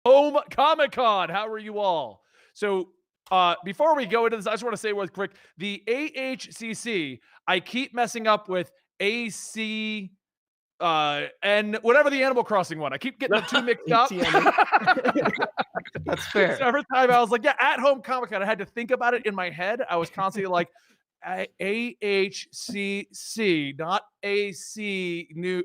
Home Comic-Con. How are you all? So before we go into this, I just want to say real quick, the AHCC, I keep messing up with AC and whatever the Animal Crossing one. I keep getting the two mixed up. That's fair. So every time I was like, yeah, at Home Comic-Con, I had to think about it in my head. I was constantly like, AHCC, not AC new.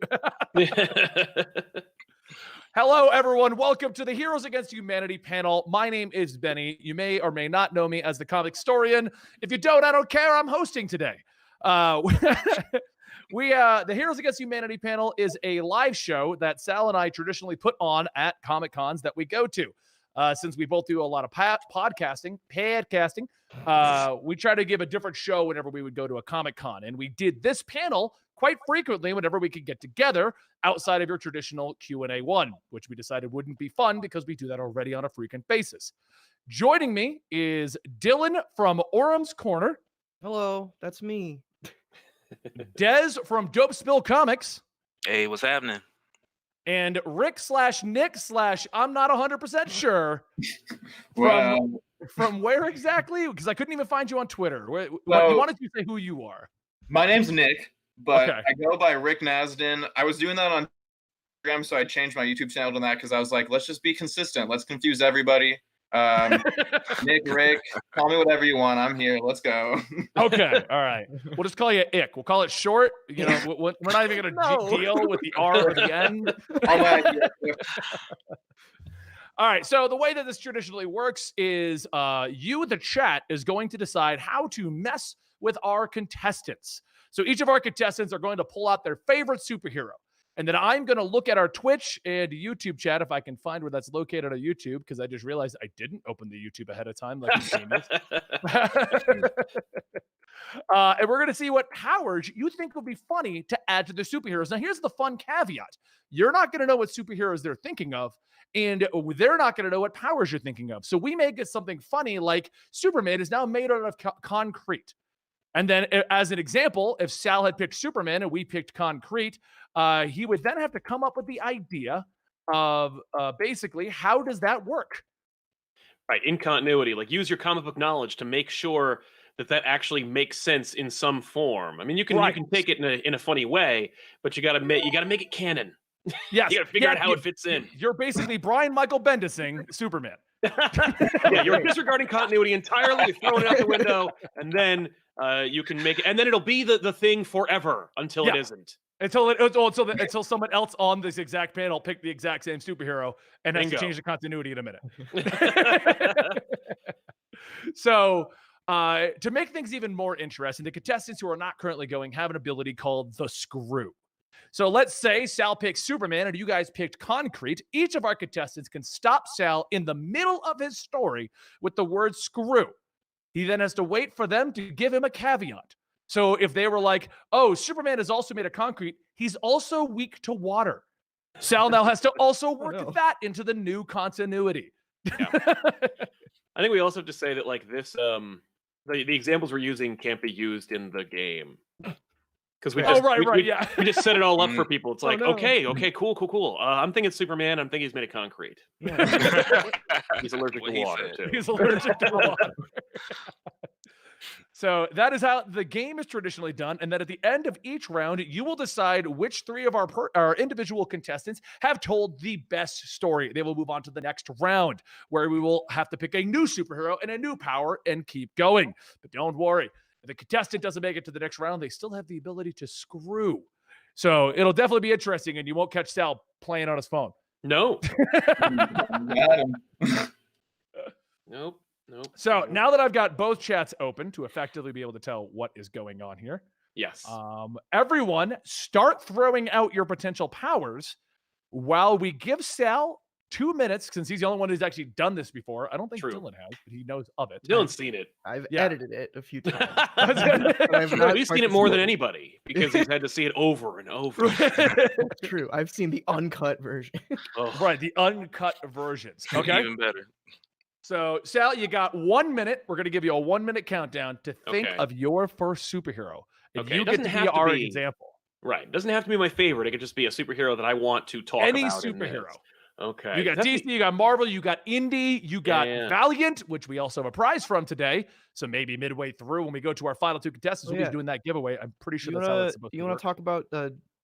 Hello, everyone. Welcome to the Heroes Against Humanity panel. My name is Benny. You may or may not know me as the comic historian. If you don't, I don't care. I'm hosting today. The Heroes Against Humanity panel is a live show that Sal and I traditionally put on at Comic Cons that we go to. Since we both do a lot of podcasting, we try to give a different show whenever we would go to a Comic Con. And we did this panel quite frequently whenever we could get together outside of your traditional Q&A one, which we decided wouldn't be fun because we do that already on a frequent basis. Joining me is Dylan from Orem's Corner. Hello, that's me. Dez from Dope Spill Comics. Hey, what's happening? And Rick/Nick/ I'm not 100% sure from where exactly, because I couldn't even find you on Twitter. You wanted to say who you are. My name's Nick, but okay. I go by Rick Nasden. I was doing that on Instagram, so I changed my YouTube channel to that because I was like, let's just be consistent. Let's confuse everybody. Nick, Rick, call me whatever you want. I'm here. Let's go. Okay. All right. We'll just call you Ick. We'll call it short. You know, we're not even going to deal with the R at the end. All right. So the way that this traditionally works is you, the chat, is going to decide how to mess with our contestants. So each of our contestants are going to pull out their favorite superhero. And then I'm going to look at our Twitch and YouTube chat if I can find where that's located on YouTube, because I just realized I didn't open the YouTube ahead of time like a genius. And we're going to see what powers you think would be funny to add to the superheroes. Now, here's the fun caveat. You're not going to know what superheroes they're thinking of, and they're not going to know what powers you're thinking of. So we may get something funny like Superman is now made out of concrete. And then, as an example, if Sal had picked Superman and we picked concrete, he would then have to come up with the idea of basically how does that work? Right, in continuity, like use your comic book knowledge to make sure that actually makes sense in some form. I mean, you can take it in a funny way, but you got to make it canon. Yes, you got to figure out how it fits in. You're basically Brian Michael Bendising Superman. Yeah, you're disregarding continuity entirely, you're throwing it out the window, and then you can make it, and then it'll be the thing forever until it isn't. Until someone else on this exact panel picked the exact same superhero and has to change the continuity in a minute. So to make things even more interesting, the contestants who are not currently going have an ability called the Screw. So let's say Sal picked Superman and you guys picked concrete. Each of our contestants can stop Sal in the middle of his story with the word screw. He then has to wait for them to give him a caveat. So if they were like, oh, Superman is also made of concrete, he's also weak to water. Sal now has to also work that into the new continuity. Yeah. I think we also have to say that like this, the examples we're using can't be used in the game. Because we just set it all up for people. It's like, okay, cool. I'm thinking Superman. I'm thinking he's made of concrete. Yeah. He's allergic to water, too. He's allergic to water. So that is how the game is traditionally done. And then at the end of each round, you will decide which three of our individual contestants have told the best story. They will move on to the next round, where we will have to pick a new superhero and a new power and keep going. But don't worry. If the contestant doesn't make it to the next round, they still have the ability to screw. So it'll definitely be interesting, and you won't catch Sal playing on his phone. No. Nope. So now that I've got both chats open to effectively be able to tell what is going on here. Yes. Everyone start throwing out your potential powers while we give Sal 2 minutes, since he's the only one who's actually done this before. I don't think Dylan has, but he knows of it. Dylan's seen it. I've edited it a few times. But he's seen it more than anybody because he's had to see it over and over. True. I've seen the uncut version. Right, the uncut versions. Okay. Even better. So, Sal, you got 1 minute. We're going to give you a 1 minute countdown to think of your first superhero. If you get to be our example. Right. It doesn't have to be my favorite. It could just be a superhero that I want to talk about. Any superhero. Okay. You got DC, you got Marvel, you got Indie, you got Valiant, which we also have a prize from today. So maybe midway through when we go to our final two contestants, we'll be doing that giveaway. I'm pretty sure that's how that's supposed to work. You want to talk about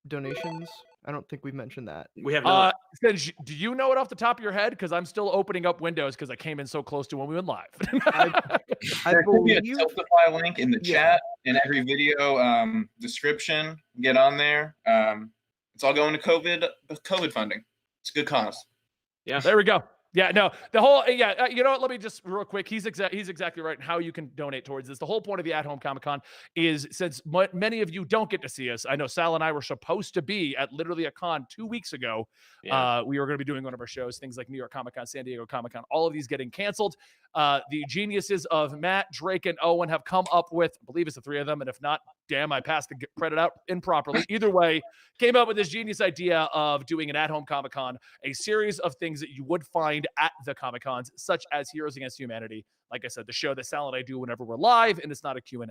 donations? I don't think we've mentioned that. We have not. Do you know it off the top of your head? Because I'm still opening up Windows because I came in so close to when we went live. There could be a Tiltify link in the chat in every video description. Get on there. It's all going to COVID funding. It's a good cause. Yeah. There we go. Yeah, no, the whole, you know what, let me just real quick, he's exactly right in how you can donate towards this. The whole point of the at-home Comic-Con is, since many of you don't get to see us, I know Sal and I were supposed to be at literally a con 2 weeks ago. We were going to be doing one of our shows, things like New York Comic-Con, San Diego Comic-Con, all of these getting canceled. The geniuses of Matt, Drake, and Owen have come up with, I believe it's the three of them, and if not, damn, I passed the credit out improperly. Either way, came up with this genius idea of doing an at-home Comic-Con, a series of things that you would find at the Comic-Cons, such as Heroes Against Humanity. Like I said, the show that Sal and I do whenever we're live, and it's not a Q&A.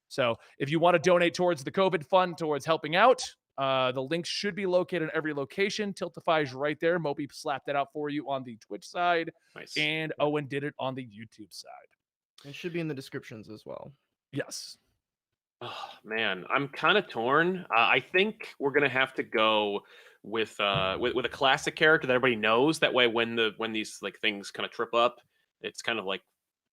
So if you want to donate towards the COVID fund, towards helping out, the links should be located in every location. Tiltify is right there. Moby slapped that out for you on the Twitch side. Nice. And Owen did it on the YouTube side. It should be in the descriptions as well. Yes. Oh, man, I'm kind of torn. I think we're gonna have to go with a classic character that everybody knows. That way, when these like things kind of trip up, it's kind of like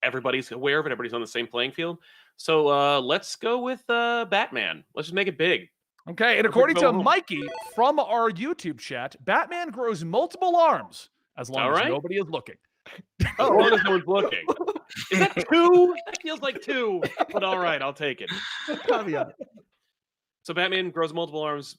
everybody's aware of it. Everybody's on the same playing field. So let's go with Batman. Let's just make it big. Okay, and according to Mikey from our YouTube chat, Batman grows multiple arms as long as nobody is looking. As long as no one's looking. Is that 2? That feels like 2, but all right, I'll take it. So Batman grows multiple arms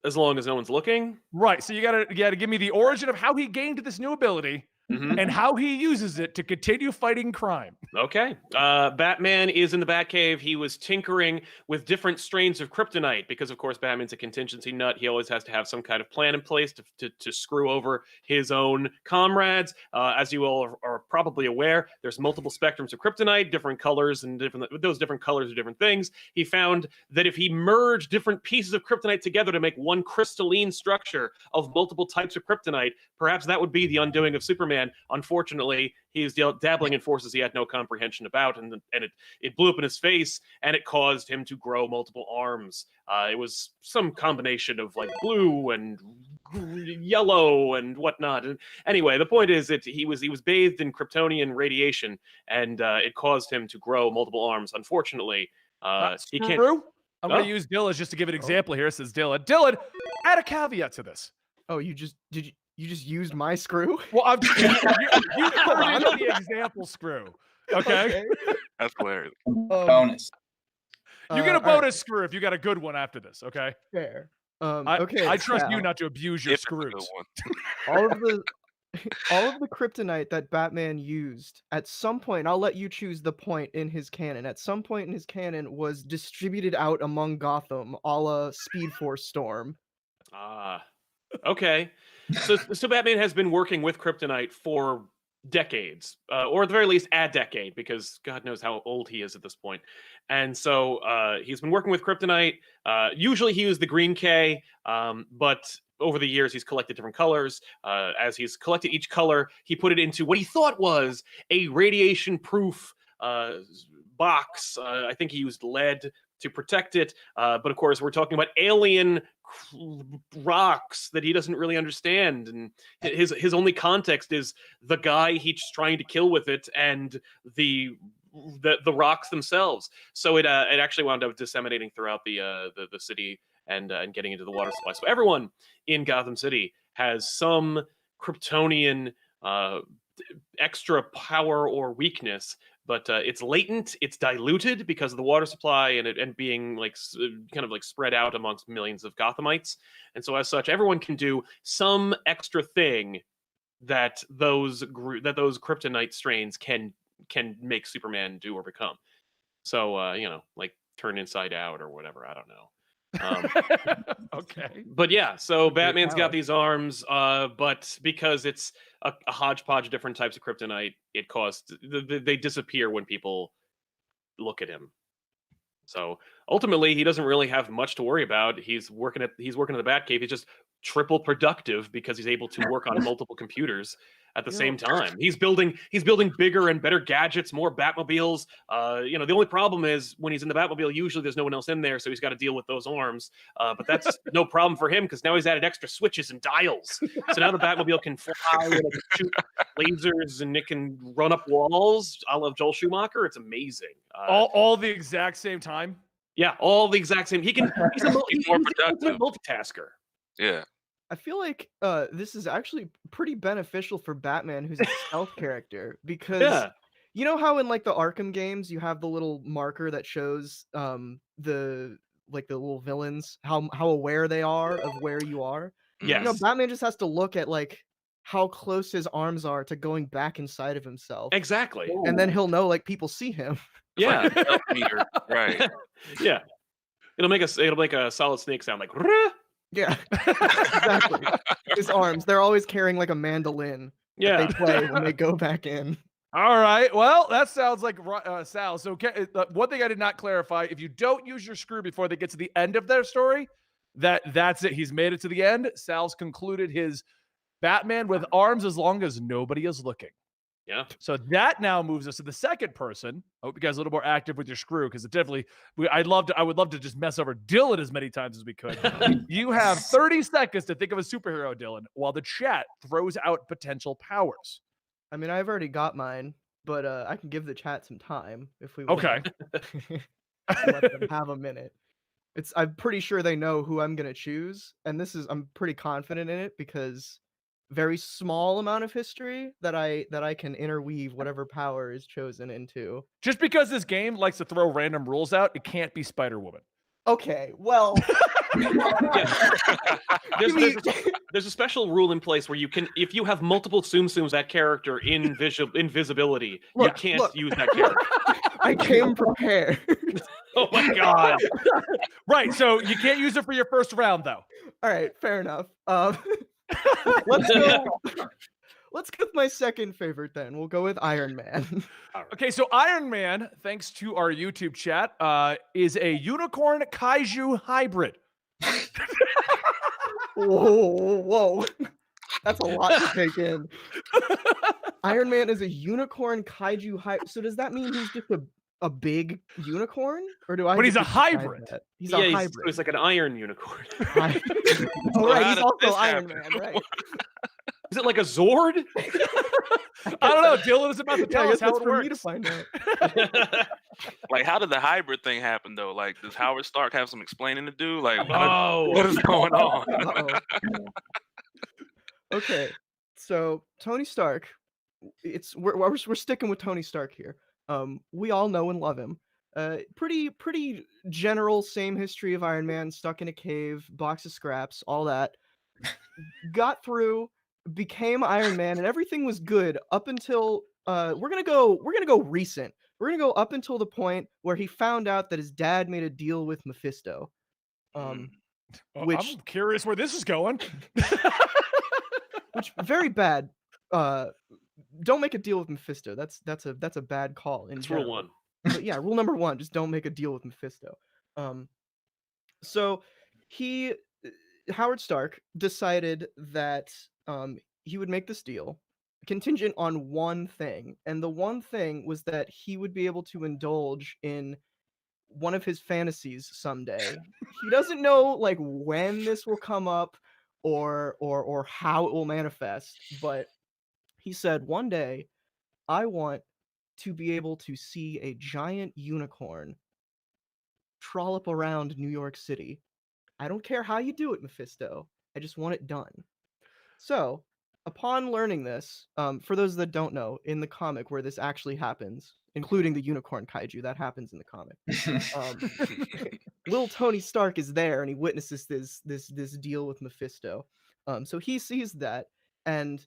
as long as no one's looking. Right. So you gotta give me the origin of how he gained this new ability and how he uses it to continue fighting crime. Okay. Batman is in the Batcave. He was tinkering with different strains of kryptonite because, of course, Batman's a contingency nut. He always has to have some kind of plan in place to screw over his own comrades. As you all are probably aware, there's multiple spectrums of kryptonite, different colors, and those different colors are different things. He found that if he merged different pieces of kryptonite together to make one crystalline structure of multiple types of kryptonite, perhaps that would be the undoing of Superman. Unfortunately, he is dabbling in forces he had no comprehension about, and it blew up in his face, and it caused him to grow multiple arms. It was some combination of like blue and yellow and whatnot. And anyway, the point is that he was bathed in Kryptonian radiation, and it caused him to grow multiple arms. Unfortunately, he can't. I'm going to use Dylan just to give an example here. It says Dylan. Dylan, add a caveat to this. Oh, you just used my screw? Well, you turned into the example screw. Okay? That's hilarious. Bonus. You get a bonus screw if you got a good one after this, okay? Fair. Okay. I trust you not to abuse your screws. all of the kryptonite that Batman used, at some point, I'll let you choose the point in his canon. At some point in his canon was distributed out among Gotham, a la Speed Force Storm. Okay. So Batman has been working with kryptonite for decades, or at the very least a decade, because God knows how old he is at this point. And so he's been working with kryptonite. Usually he used the green K, but over the years he's collected different colors. As he's collected each color, he put it into what he thought was a radiation-proof box. I think he used lead to protect it, but of course we're talking about alien rocks that he doesn't really understand, and his only context is the guy he's trying to kill with it and the rocks themselves. So it actually wound up disseminating throughout the city and getting into the water supply. So everyone in Gotham City has some Kryptonian extra power or weakness, but it's latent, it's diluted because of the water supply and being like kind of like spread out amongst millions of Gothamites. And so as such, everyone can do some extra thing that those kryptonite strains can make Superman do or become. So like turn inside out or whatever, I don't know. Okay. But yeah, so Batman's got these arms, but because it's a hodgepodge of different types of kryptonite, they disappear when people look at him. So ultimately, he doesn't really have much to worry about. He's working at the Batcave. He's just triple productive because he's able to work on multiple computers at the same time. He's building bigger and better gadgets, more Batmobiles. The only problem is when he's in the Batmobile, usually there's no one else in there, so he's got to deal with those arms. But that's no problem for him because now he's added extra switches and dials. So now the Batmobile can fly and it can shoot lasers and it can run up walls. I love Joel Schumacher. It's amazing. All the exact same time. Yeah, all the exact same. He's a multitasker. Yeah. I feel like this is actually pretty beneficial for Batman, who's a stealth character, because you know how in like the Arkham games you have the little marker that shows the little villains how aware they are of where you are. Yes. You know, Batman just has to look at like how close his arms are to going back inside of himself. Exactly. And then he'll know like people see him. Yeah. Like meter. Right. Yeah. It'll make a Solid Snake sound like. Yeah, exactly. His arms, they're always carrying like a mandolin. Yeah. They play when they go back in. All right. Well, that sounds like Sal. So one thing I did not clarify, if you don't use your screw before they get to the end of their story, that's it. He's made it to the end. Sal's concluded his Batman with arms as long as nobody is looking. Yeah. So that now moves us to the second person. I hope you guys are a little more active with your screw because it definitely. I would love to just mess over Dylan as many times as we could. You have 30 seconds to think of a superhero, Dylan, while the chat throws out potential powers. I mean, I've already got mine, but I can give the chat some time if we Okay. let them have a minute. I'm pretty sure they know who I'm gonna choose, and I'm pretty confident in it because very small amount of history that I can interweave whatever power is chosen into. Just because this game likes to throw random rules out, it can't be Spider-Woman. Okay, well, there's a special rule in place where you can, if you have multiple Tsum Tsums that character in invisibility, you can't use that character. I came prepared. Oh my god! Right, so you can't use it for your first round, though. All right, fair enough. Let's go with my second favorite then. We'll go with Iron Man. Okay, so Iron Man, thanks to our YouTube chat, is a unicorn kaiju hybrid. Whoa. That's a lot to take in. Iron Man is a unicorn kaiju hybrid. So does that mean he's just a big unicorn? Or do I? But he's a hybrid. He's a hybrid. He's like an iron unicorn. Oh, right, he's also Iron Man, right? Is it like a Zord? I don't know. Dylan is about to tell us how it works. Me to find out. Like, how did the hybrid thing happen though? Like, does Howard Stark have some explaining to do? Like, oh, what is going on? Okay, so Tony Stark. We're sticking with Tony Stark here. We all know and love him. Pretty general, same history of Iron Man. Stuck in a cave, box of scraps, all that. Got through, became Iron Man, and everything was good up until we're gonna go recent. We're gonna go up until the point where he found out that his dad made a deal with Mephisto. Which I'm curious where this is going. Which very bad. Don't make a deal with Mephisto. That's a bad call. It's rule 1. But yeah, rule number 1: just don't make a deal with Mephisto. So Howard Stark decided that he would make this deal contingent on one thing, and the one thing was that he would be able to indulge in one of his fantasies someday. He doesn't know like when this will come up or how it will manifest, but he said, one day I want to be able to see a giant unicorn trollop around New York City. I don't care how you do it, Mephisto. I just want it done. So, upon learning this, for those that don't know, in the comic where this actually happens, including the unicorn kaiju, that happens in the comic. Little Tony Stark is there, and he witnesses this deal with Mephisto. So he sees that, and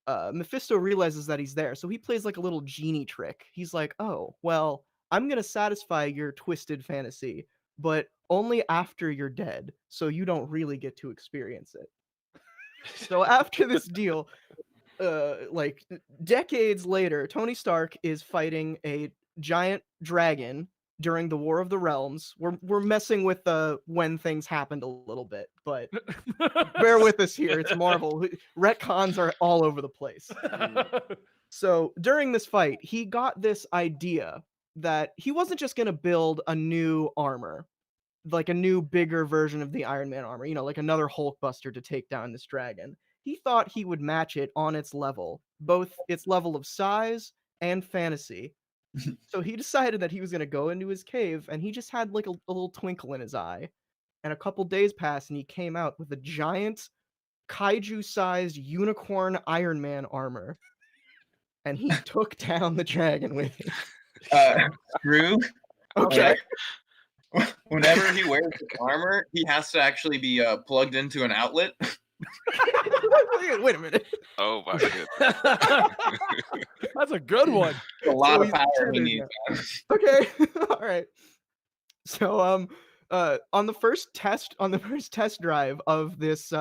Mephisto realizes that he's there. So he plays like a little genie trick. He's like, "Oh, well, I'm gonna satisfy your twisted fantasy, but only after you're dead, so you don't really get to experience it." So after this deal, like decades later, Tony Stark is fighting a giant dragon during the War of the Realms. We're messing with when things happened a little bit, but bear with us here. It's Marvel. Retcons are all over the place. So during this fight, he got this idea that he wasn't just going to build a new armor, like a new, bigger version of the Iron Man armor, like another Hulkbuster to take down this dragon. He thought he would match it on its level, both its level of size and fantasy. So he decided that he was going to go into his cave, and he just had like a little twinkle in his eye. And a couple days passed, and he came out with a giant kaiju-sized unicorn Iron Man armor. And he took down the dragon with him. Screw. Okay. Whenever he wears his armor, he has to actually be plugged into an outlet. Wait a minute. Oh my goodness. That's a good one. A lot of power he needs. Okay. All right. So on the first test drive of this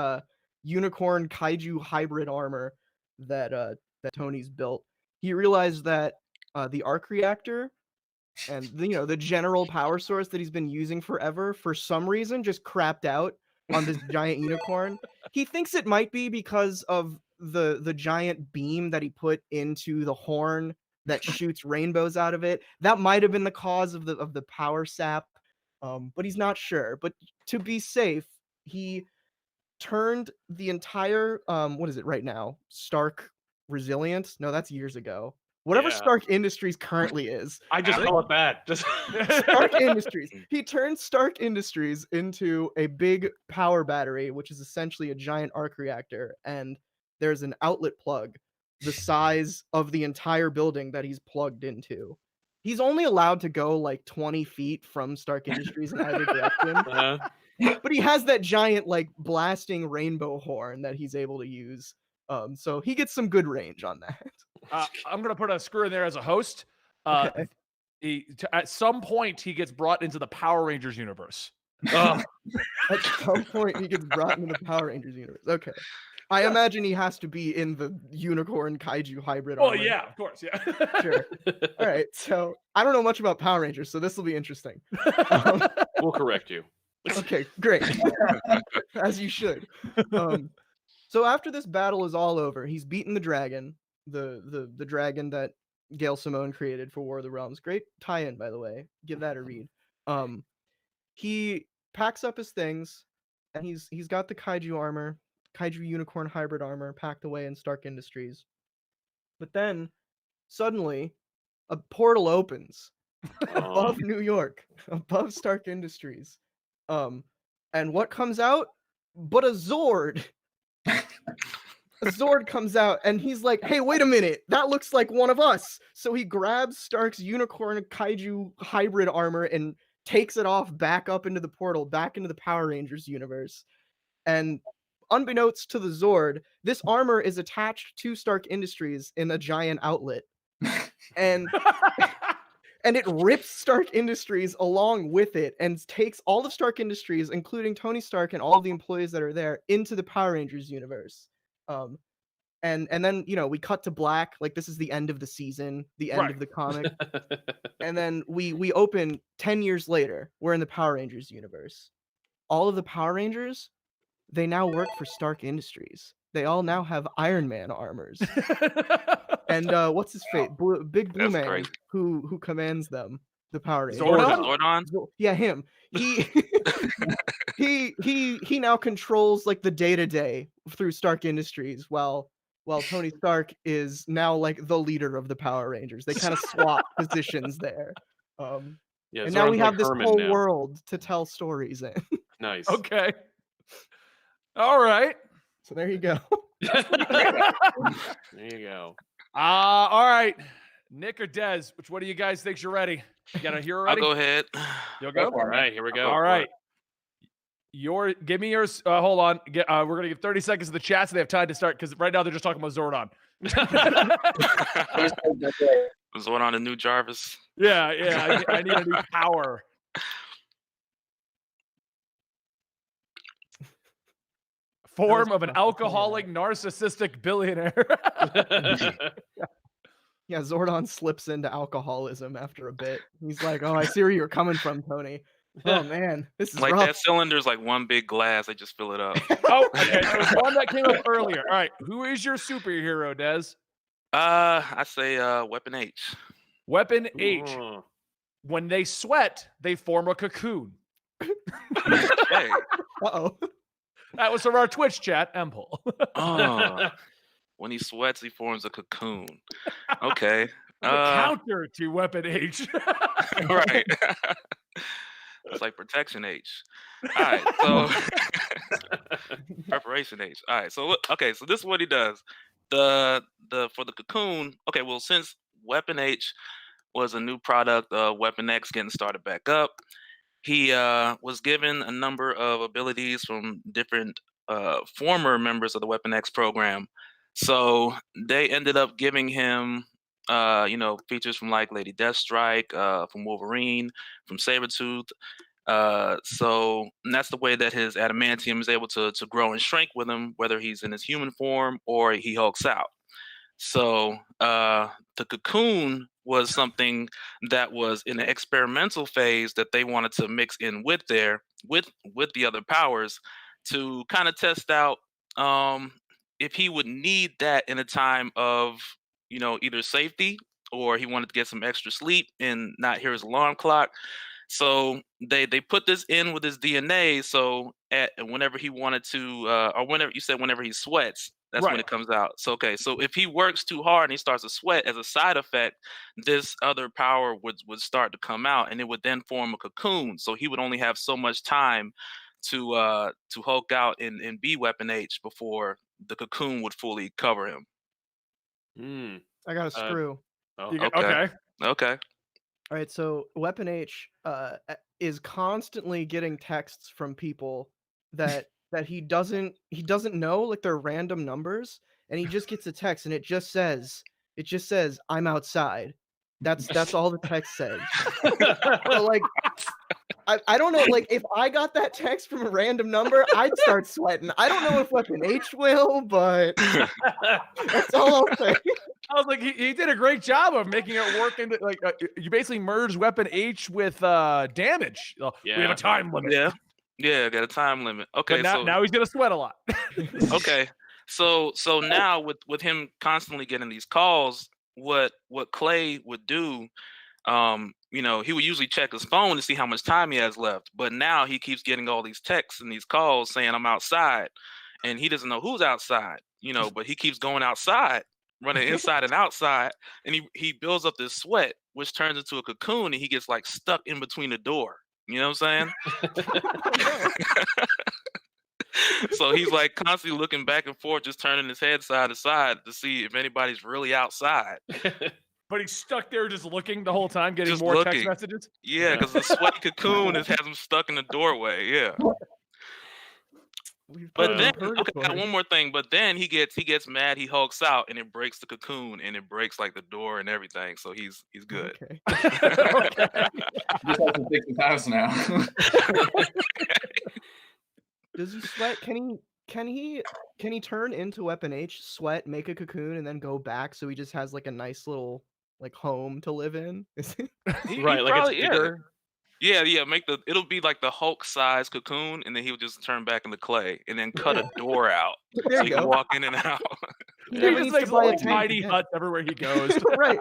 unicorn kaiju hybrid armor that Tony's built, he realized that the arc reactor and the general power source that he's been using forever, for some reason, just crapped out on this giant unicorn. He thinks it might be because of the giant beam that he put into the horn that shoots rainbows out of it. That might have been the cause of the power sap, but he's not sure. But to be safe, he turned the entire what is it right now? Stark Resilient? No, that's years ago. Whatever Stark Industries currently is. I just call it that. Just Stark Industries. He turned Stark Industries into a big power battery, which is essentially a giant arc reactor, and there's an outlet plug the size of the entire building that he's plugged into. He's only allowed to go like 20 feet from Stark Industries in either direction. But he has that giant like blasting rainbow horn that he's able to use. So he gets some good range on that. I'm gonna put a screw in there as a host. Okay. At some point, he gets brought into the Power Rangers universe. At some point, he gets brought into the Power Rangers universe. Okay. I imagine he has to be in the unicorn kaiju hybrid armor. Oh yeah, of course, yeah. Sure. All right. So I don't know much about Power Rangers, so this will be interesting. We'll correct you. Okay, great. As you should. So after this battle is all over, he's beaten the dragon, the dragon that Gail Simone created for War of the Realms. Great tie-in, by the way. Give that a read. He packs up his things, and he's got the kaiju armor, kaiju unicorn hybrid armor packed away in Stark Industries. But then suddenly a portal opens above New York, above Stark Industries. And what comes out but a Zord? A Zord comes out, and he's like, hey, wait a minute, that looks like one of us. So he grabs Stark's unicorn kaiju hybrid armor and takes it off back up into the portal, back into the Power Rangers universe. And unbeknownst to the Zord, this armor is attached to Stark Industries in a giant outlet. And it rips Stark Industries along with it and takes all of Stark Industries, including Tony Stark and all of the employees that are there, into the Power Rangers universe. And then, we cut to black, like this is the end of the season, the end of the comic. And then we open 10 years later, we're in the Power Rangers universe. All of the Power Rangers, they now work for Stark Industries. They all now have Iron Man armors. And what's his fate? Big Blue That's Man, crazy. who commands them, the Power Rangers. Zordon? Yeah, him. He now controls like the day-to-day through Stark Industries, while Tony Stark is now like the leader of the Power Rangers. They kind of swap positions there. And now we have this whole world to tell stories in. Nice. Okay. All right. So there you go. There you go. All right. Nick or Des, which one of you guys thinks you're ready? You got a hero ready? I'll go ahead. You'll go? All right, here we go. All right. Give me yours. Hold on. We're going to give 30 seconds to the chat so they have time to start, because right now they're just talking about Zordon. Zordon, the new Jarvis. Yeah. I need a new power. Form of an alcoholic, narcissistic billionaire. Yeah, Zordon slips into alcoholism after a bit. He's like, "Oh, I see where you're coming from, Tony. Oh man, this is Like rough." that cylinder's like one big glass. They just fill it up. Oh, okay. There's one that came up earlier. All right, who is your superhero, Des? I say Weapon H. Weapon H. Oh. When they sweat, they form a cocoon. Hey. Uh-oh. That was from our Twitch chat, Empole. Oh. When he sweats, he forms a cocoon. Okay. The counter to Weapon H. Right. It's like Protection H. All right. So Preparation H. All right. So okay. So this is what he does. For the cocoon. Okay. Well, since Weapon H was a new product, Weapon X getting started back up, he was given a number of abilities from different former members of the Weapon X program. So they ended up giving him, features from like Lady Deathstrike, from Wolverine, from Sabretooth. So that's the way that his adamantium is able to grow and shrink with him, whether he's in his human form or he hulks out. So the cocoon was something that was in an experimental phase that they wanted to mix in with the other powers to kind of test out if he would need that in a time of either safety or he wanted to get some extra sleep and not hear his alarm clock. So they put this in with his DNA. So whenever he wanted to, or whenever he sweats, that's when it comes out. So so if he works too hard and he starts to sweat, as a side effect, this other power would start to come out, and it would then form a cocoon. So he would only have so much time to hulk out and be Weapon H before the cocoon would fully cover him. I got a screw. Okay. Okay. All right, so Weapon H is constantly getting texts from people that he doesn't know, like they're random numbers, and he just gets a text and it just says I'm outside. That's all the text says. So like I don't know, like if I got that text from a random number, I'd start sweating. I don't know if Weapon H will, but that's all I'll say. I was like, he did a great job of making it work into like you basically merged Weapon H with damage. We have a time limit. Yeah, got a time limit. Okay, but now he's gonna sweat a lot. Okay, so now with him constantly getting these calls, what Clay would do, he would usually check his phone to see how much time he has left. But now he keeps getting all these texts and these calls saying I'm outside, and he doesn't know who's outside. But he keeps going outside, running inside and outside, and he builds up this sweat, which turns into a cocoon, and he gets like stuck in between the door. You know what I'm saying? So he's like constantly looking back and forth, just turning his head side to side to see if anybody's really outside. But he's stuck there just looking the whole time, getting Just more looking. text messages. Yeah, because the sweaty cocoon has him stuck in the doorway. Yeah. But then, okay, I got one more thing. But then he gets mad. He hulks out, and it breaks the cocoon, and it breaks like the door and everything. So he's good. Okay. Just have to fix the house now. Does he sweat? Can he turn into Weapon H, sweat, make a cocoon, and then go back so he just has like a nice little like home to live in? Right, like probably, it's bigger. Yeah. It'll be like the Hulk size cocoon, and then he would just turn back into clay, and then cut a door out There so you he can go. walk in and out. He just makes little tiny huts everywhere he goes. Right.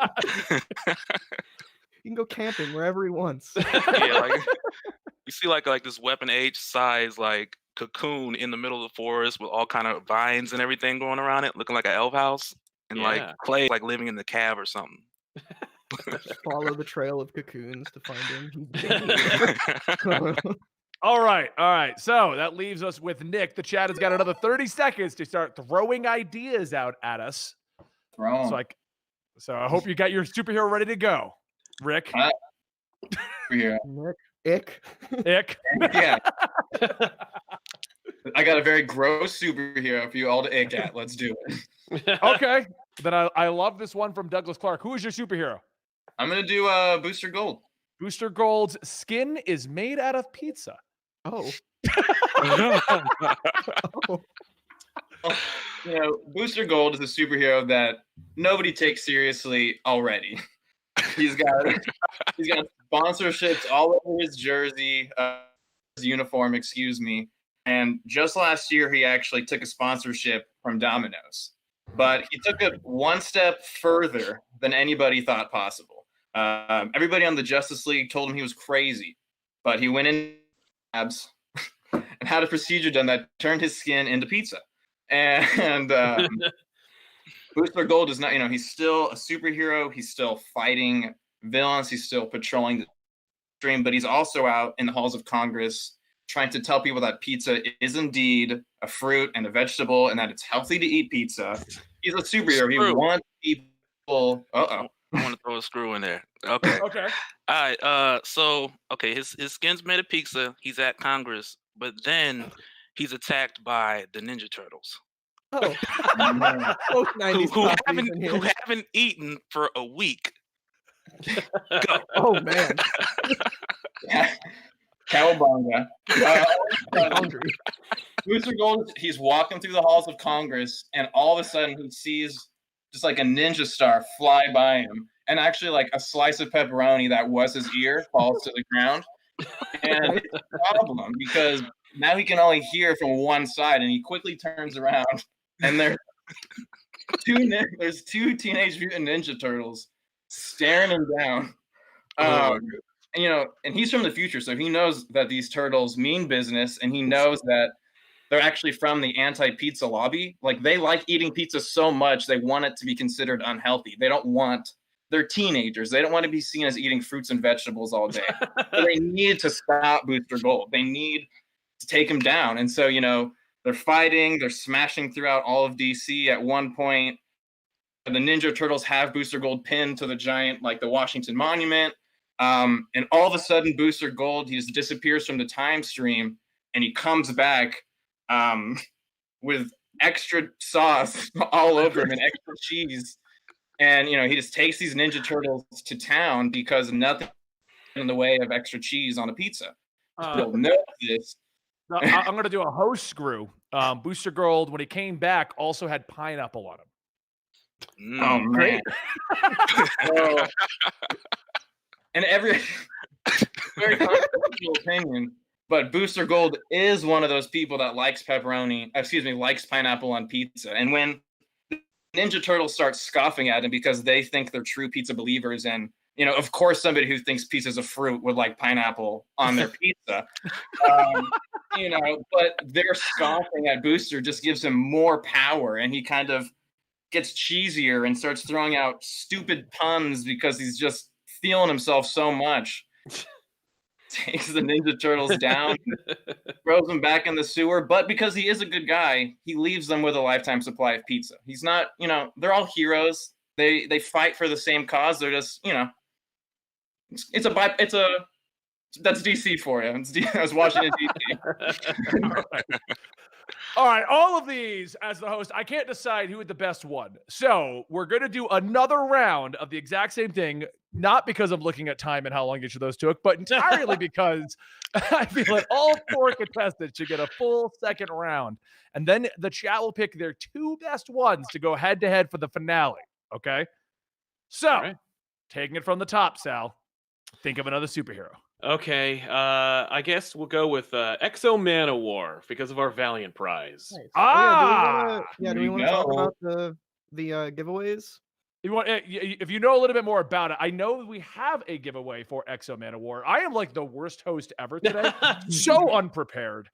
He can go camping wherever he wants. Yeah, like you see like this Weapon H size like cocoon in the middle of the forest with all kind of vines and everything going around it, looking like an elf house, and like Clay like living in the cave or something. Just follow the trail of cocoons to find him. All right. So that leaves us with Nick. The chat has got another 30 seconds to start throwing ideas out at us. So I hope you got your superhero ready to go. Rick. Yeah. Nick. Ick. Yeah. I got a very gross superhero for you all to ick at. Let's do it. Okay. Then I love this one from Douglas Clark. Who is your superhero? I'm gonna do Booster Gold. Booster Gold's skin is made out of pizza. Oh. Booster Gold is a superhero that nobody takes seriously already. He's got sponsorships all over his jersey, his uniform, excuse me. And just last year, he actually took a sponsorship from Domino's. But he took it one step further than anybody thought possible. Everybody on the Justice League told him he was crazy, but he went in labs and had a procedure done that turned his skin into pizza. And Booster Gold is not, he's still a superhero. He's still fighting villains. He's still patrolling the stream, but he's also out in the halls of Congress trying to tell people that pizza is indeed a fruit and a vegetable and that it's healthy to eat pizza. He's a superhero. He wants people. I want to throw a screw in there. Okay. Okay. All right. So, his skin's made of pizza. He's at Congress, but then he's attacked by the Ninja Turtles. Oh. who haven't eaten for a week. Go. Oh, man. Cowabunga. Booster Gold, he's walking through the halls of Congress, and all of a sudden he sees just like a ninja star fly by him, and actually like a slice of pepperoni that was his ear falls to the ground. And it's a problem because now he can only hear from one side, and he quickly turns around, and there's two Teenage Mutant Ninja Turtles staring him down. And he's from the future, so he knows that these turtles mean business, and he knows that they're actually from the anti-pizza lobby. Like, they like eating pizza so much, they want it to be considered unhealthy. They're teenagers. They don't want to be seen as eating fruits and vegetables all day. So they need to stop Booster Gold. They need to take him down. And so, they're fighting, they're smashing throughout all of DC. At one point, the Ninja Turtles have Booster Gold pinned to the giant, like the Washington Monument. And all of a sudden, Booster Gold, he just disappears from the time stream, and he comes back with extra sauce all over him and extra cheese. And, he just takes these Ninja Turtles to town because nothing in the way of extra cheese on a pizza. You'll know this. I'm going to do a host screw. Booster Gold, when he came back, also had pineapple on him. Oh, man. And very controversial opinion, but Booster Gold is one of those people that likes pineapple on pizza. And when the Ninja Turtles start scoffing at him because they think they're true pizza believers, and of course somebody who thinks pizza's a fruit would like pineapple on their pizza. But their scoffing at Booster just gives him more power, and he kind of gets cheesier and starts throwing out stupid puns because he's just feeling himself so much. Takes the Ninja Turtles down, throws them back in the sewer, but because he is a good guy, he leaves them with a lifetime supply of pizza. He's not, they're all heroes. They fight for the same cause. They're just, that's DC for you. It's Washington, DC. All right, all of these, as the host, I can't decide who had the best one. So we're going to do another round of the exact same thing, not because I'm looking at time and how long each of those took, but entirely because I feel like all four contestants should get a full second round. And then the chat will pick their two best ones to go head-to-head for the finale, okay? So, taking it from the top, Sal, think of another superhero. Okay, I guess we'll go with Exo Man-O-War because of our Valiant prize. Nice. Do we want to talk about the giveaways? If you know a little bit more about it, I know we have a giveaway for Exo Man-O-War. I am like the worst host ever today. So unprepared.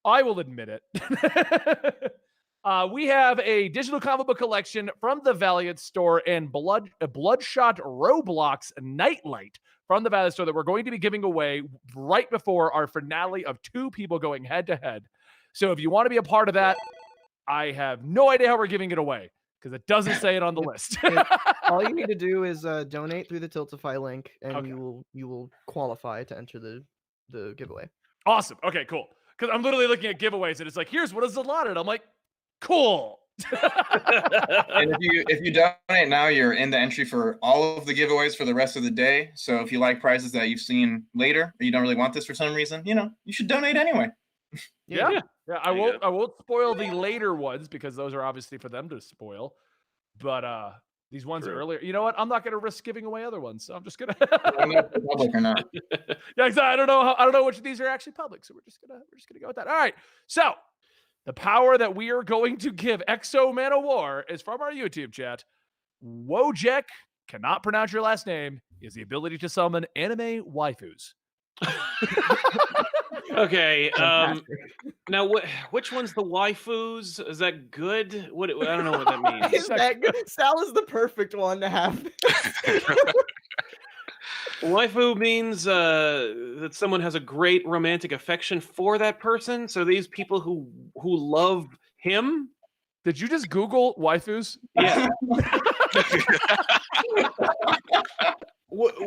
I will admit it. We have a digital comic book collection from the Valiant store and Bloodshot Roblox Nightlight from the Valiant store that we're going to be giving away right before our finale of two people going head-to-head. So if you want to be a part of that, I have no idea how we're giving it away because it doesn't say it on the list. All you need to do is donate through the Tiltify link, and you will qualify to enter the giveaway. Awesome. Okay, cool. Because I'm literally looking at giveaways, and it's like, here's what is allotted. I'm like, cool. And if you donate now, you're in the entry for all of the giveaways for the rest of the day. So if you like prizes that you've seen later, or you don't really want this for some reason, you should donate anyway. Yeah. Yeah, I won't spoil the later ones because those are obviously for them to spoil. But these ones earlier, you know what? I'm not going to risk giving away other ones, so I'm just gonna. Public or not? Yeah, exactly. I don't know which of these are actually public, so we're just gonna go with that. All right. So the power that we are going to give Exo Man of War is from our YouTube chat. Wojek, cannot pronounce your last name, is the ability to summon anime waifus. Okay. Now, which one's the waifus? Is that good? What I don't know what that means. Is that good? Sal is the perfect one to have. Waifu means that someone has a great romantic affection for that person. So these people who love him. Did you just Google waifus? Yeah.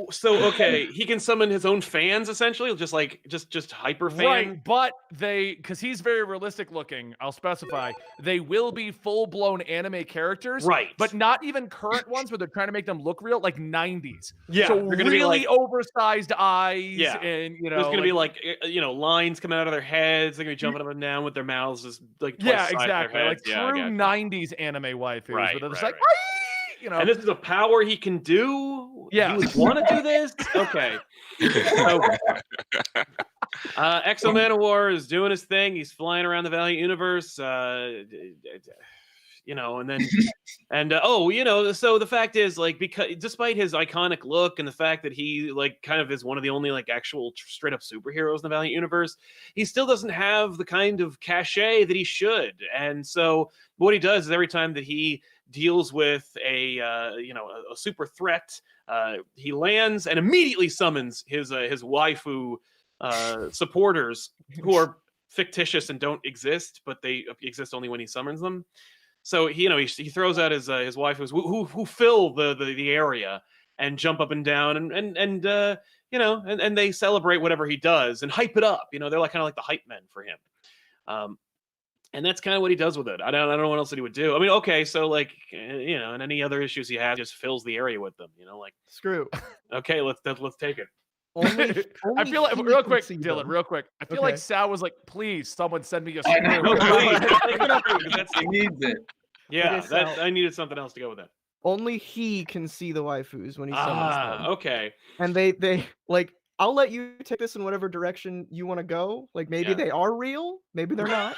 So okay, he can summon his own fans essentially, just hyper fan. Right, but because he's very realistic looking, I'll specify, they will be full-blown anime characters. Right. But not even current ones where they're trying to make them look real, like 90s. Yeah. So they're gonna really be oversized eyes. Yeah. And there's gonna be lines coming out of their heads, they're gonna be jumping up and down with their mouths just like exactly. Their like true 90s anime waifus. Right, where they're just right. And this is a power he can do? Yeah. You would want to do this? Okay. Exo Man of War is doing his thing. He's flying around the Valiant Universe. So the fact is, because despite his iconic look and the fact that he kind of is one of the only actual straight up superheroes in the Valiant Universe, he still doesn't have the kind of cachet that he should. And so what he does is every time that he deals with a super threat, he lands and immediately summons his waifu supporters, who are fictitious and don't exist, but they exist only when he summons them. So he throws out his waifus who fill the area and jump up and down and they celebrate whatever he does and hype it up. They're kind of like the hype men for him. And that's kind of what he does with it. I don't know what else that he would do. I mean, okay, so and any other issues he has, just fills the area with them. Screw. Okay, let's take it. Only I feel like real quick, Dylan. Real quick. I feel like Sal was like, "Please, someone send me a screw." He needs it. Yeah, I needed something else to go with that. Only he can see the waifus when he summons them. Okay. And they I'll let you take this in whatever direction you want to go. Maybe they are real, maybe they're not.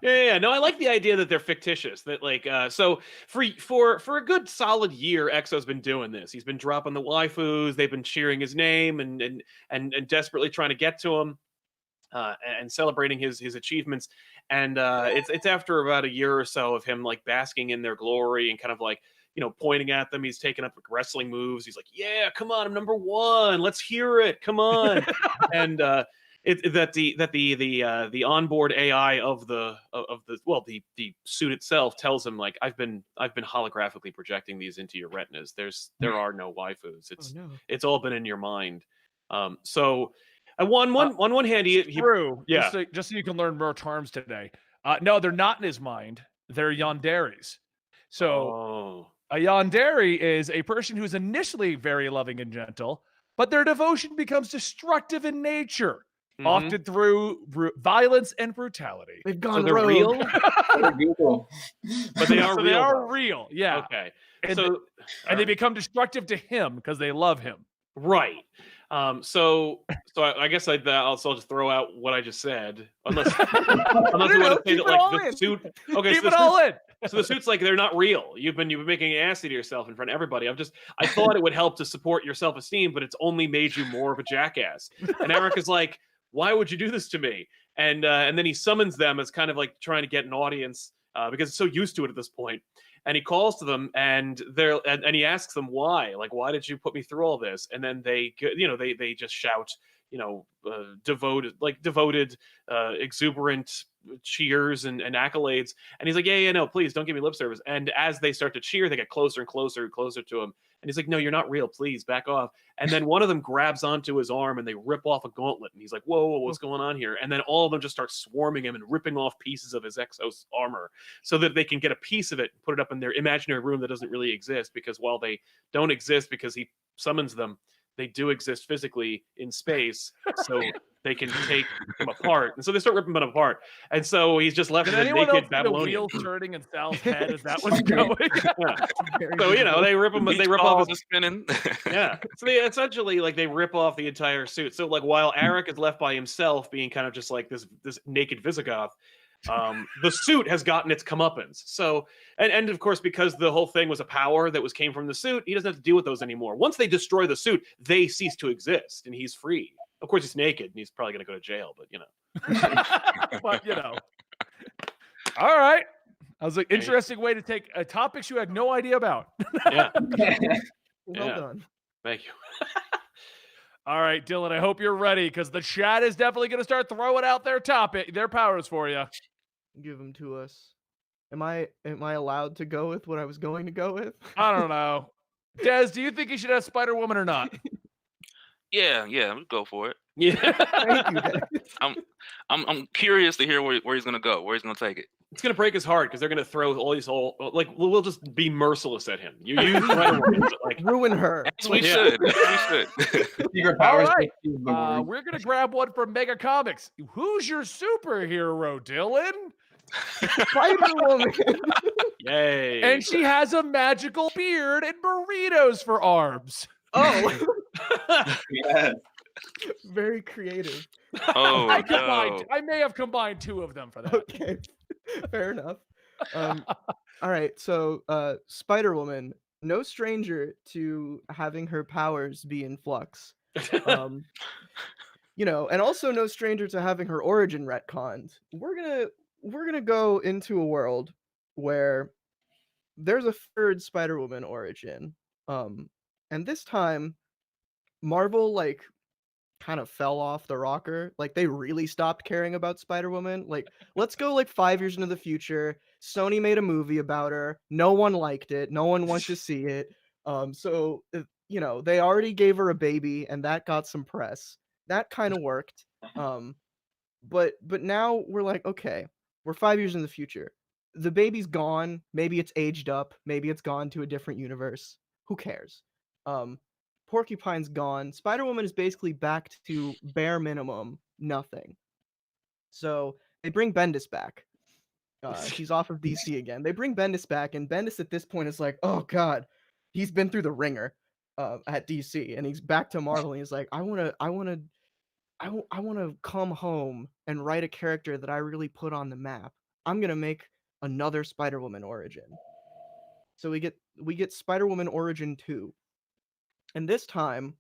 Yeah. No, I like the idea that they're fictitious. That so for a good solid year, Exo's been doing this. He's been dropping the waifus. They've been cheering his name and desperately trying to get to him, and celebrating his achievements. And it's after about a year or so of him basking in their glory and kind of pointing at them. He's taking up wrestling moves. He's like, "Yeah, come on, I'm number one. Let's hear it. Come on." And the onboard AI of the suit itself tells him I've been holographically projecting these into your retinas. There are no waifus. It's all been in your mind. So on one hand, he true. Yeah. Just so you can learn more terms today. No, they're not in his mind. They're yanderis. So a yandere is a person who is initially very loving and gentle, but their devotion becomes destructive in nature, often through violence and brutality. They've gone they're rogue. real, but they are real. They are real. Yeah. Okay. And they become destructive to him because they love him. Right. So I guess I'll just throw out what I just said, unless you want to say that the suit. Okay, keep it all in. So the suit's they're not real. You've been making an ass of yourself in front of everybody. I thought it would help to support your self-esteem, but it's only made you more of a jackass. And Eric is like, "Why would you do this to me?" And then he summons them as kind of trying to get an audience because it's so used to it at this point. And he calls to them, and he asks them why, why did you put me through all this? And then they just shout, devoted, exuberant cheers and accolades. And he's like, yeah, no, please don't give me lip service. And as they start to cheer, they get closer and closer and closer to him. And he's like, no, you're not real. Please back off. And then one of them grabs onto his arm and they rip off a gauntlet. And he's like, whoa, what's going on here? And then all of them just start swarming him and ripping off pieces of his Exo's armor so that they can get a piece of it and put it up in their imaginary room that doesn't really exist, because while they don't exist because he summons them, they do exist physically in space, so they can take him apart. And so they start ripping him apart. And so he's just left as a naked Babylonian. The wheels turning in Sal's head as that was going. So, you know, they rip off his spinning. Yeah. So they essentially, like, they rip off the entire suit. So, like, while Arik is left by himself being kind of just like this naked Visigoth, the suit has gotten its comeuppance. So, and of course, because the whole thing was a power that came from the suit, he doesn't have to deal with those anymore. Once they destroy the suit, they cease to exist, and he's free. Of course, he's naked, and he's probably going to go to jail, but, you know. But, you know. All right. That was an interesting way to take topics you had no idea about. Yeah. Well done. Thank you. All right, Dylan, I hope you're ready, because the chat is definitely going to start throwing out their powers for you. Give them to us. Am I allowed to go with what I was going to go with? I don't know. Des, do you think you should have Spider-Woman or not? Yeah, we'll go for it. Yeah. Thank you, guys. I'm curious to hear where he's gonna go, where he's gonna take it. It's gonna break his heart because they're gonna throw all these we'll just be merciless at him. You use Spider-Woman, like ruin her. As we should. Secret powers. All right. We're gonna grab one from Mega Comics. Who's your superhero, Dylan? Spider-Woman. Yay. And she has a magical beard and burritos for arms. Oh. Yes. Very creative. Oh, I may have combined two of them for that. Okay. Fair enough. All right. So, Spider-Woman, no stranger to having her powers be in flux. You know, and also no stranger to having her origin retconned. We're gonna go into a world where there's a third Spider-Woman origin. And this time, Marvel kind of fell off the rocker. Like, they really stopped caring about Spider-Woman. Like, let's go 5 years into the future. Sony made a movie about her. No one liked it. No one wants to see it. So you know, they already gave her a baby, and that got some press. That kind of worked. But now we're like, okay, we're 5 years in the future. The baby's gone. Maybe it's aged up. Maybe it's gone to a different universe. Who cares? Porcupine's gone. Spider-Woman is basically back to bare minimum nothing. So they bring Bendis back. He's off of DC again. They bring Bendis back, and Bendis at this point is like, oh god, he's been through the ringer at DC, and he's back to Marvel. And he's like, I want to come home and write a character that I really put on the map. I'm gonna make another Spider-Woman origin. So we get Spider-Woman Origin 2. And this time,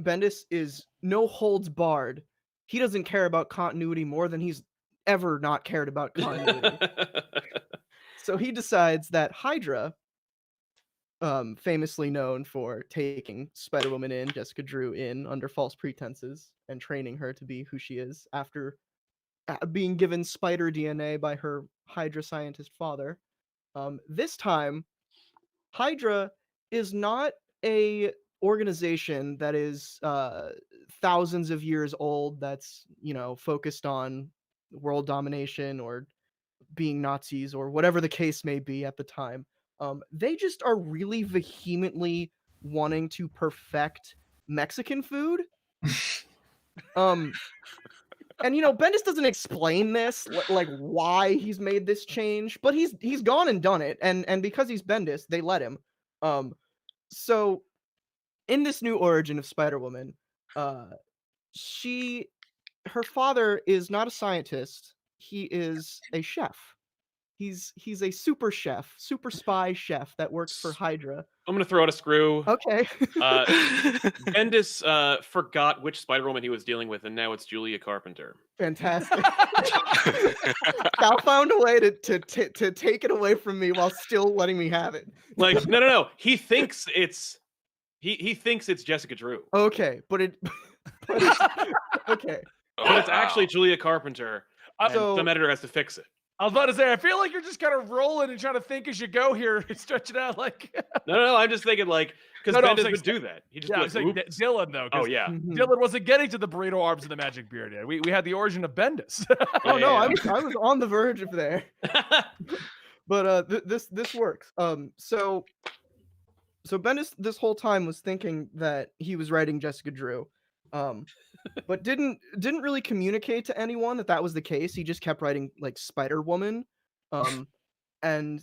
Bendis is no holds barred. He doesn't care about continuity more than he's ever not cared about continuity. So he decides that Hydra, famously known for taking Spider-Woman in, Jessica Drew in under false pretenses and training her to be who she is after being given spider DNA by her Hydra scientist father. This time, Hydra is not a organization that is thousands of years old, that's, you know, focused on world domination or being Nazis or whatever the case may be at the time. They just are really vehemently wanting to perfect Mexican food. And you know, Bendis doesn't explain this, like why he's made this change, but he's gone and done it, and because he's Bendis, they let him. So in this new origin of Spider-Woman, her father is not a scientist. He is a chef. He's a super spy chef that works for Hydra. I'm gonna throw out a screw. Okay. Bendis forgot which Spider-Woman he was dealing with, and now it's Julia Carpenter. Fantastic. Cal found a way to take it away from me while still letting me have it. Like, no. He thinks it's Jessica Drew. Okay, but it's okay. But it's actually Julia Carpenter. And some editor has to fix it. I was about to say, I feel like you're just kind of rolling and trying to think as you go here, stretch it out like. No, I'm just thinking like, because Bendis would do that. He just Dylan though. Oh yeah, Dylan wasn't getting to the burrito arms and the magic beard yet. We had the origin of Bendis. I was on the verge of there. But this works. So So Bendis this whole time was thinking that he was writing Jessica Drew, but didn't really communicate to anyone that was the case. He just kept writing like Spider-Woman, and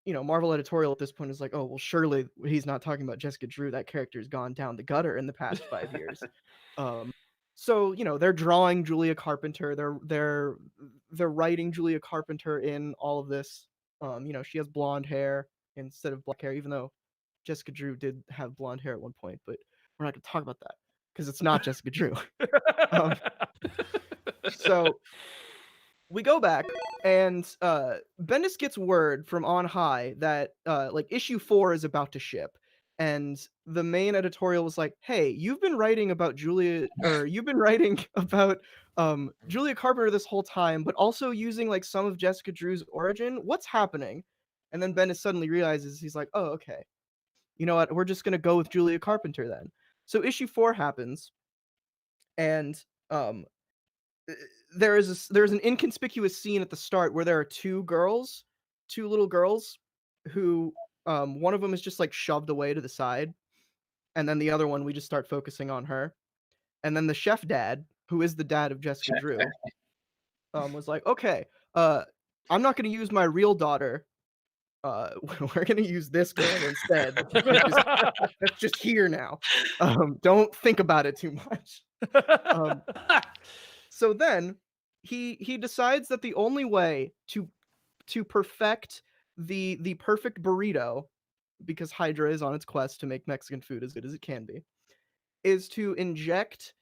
Marvel editorial at this point is like, oh well, surely he's not talking about Jessica Drew. That character's gone down the gutter in the past 5 years. So they're drawing Julia Carpenter. They're writing Julia Carpenter in all of this. She has blonde hair instead of black hair, even though Jessica Drew did have blonde hair at one point, but we're not going to talk about that because it's not Jessica Drew. So we go back, and Bendis gets word from on high that issue 4 is about to ship, and the main editorial was like, "Hey, you've been writing about Julia Carpenter this whole time, but also using like some of Jessica Drew's origin. What's happening?" And then Bendis suddenly realizes, he's like, "Oh, okay. You know what? We're just gonna go with Julia Carpenter then." So issue 4 happens, and there's an inconspicuous scene at the start where there are two little girls, who one of them is just like shoved away to the side, and then the other one we just start focusing on her, and then the chef dad, who is the dad of Jessica Drew, was like, "Okay, I'm not gonna use my real daughter. We're gonna use this girl instead. That's just here now. Don't think about it too much." So then he decides that the only way to perfect the perfect burrito, because Hydra is on its quest to make Mexican food as good as it can be, is to inject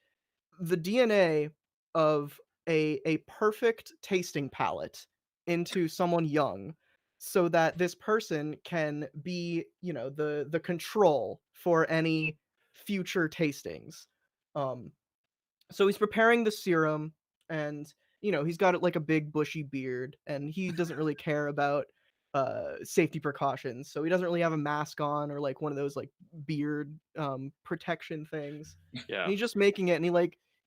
the DNA of a perfect tasting palette into someone young, so that this person can be, the control for any future tastings. So he's preparing the serum, and he's got like a big bushy beard, and he doesn't really care about safety precautions, so he doesn't really have a mask on or like one of those like beard protection things. Yeah. And he's just making it, and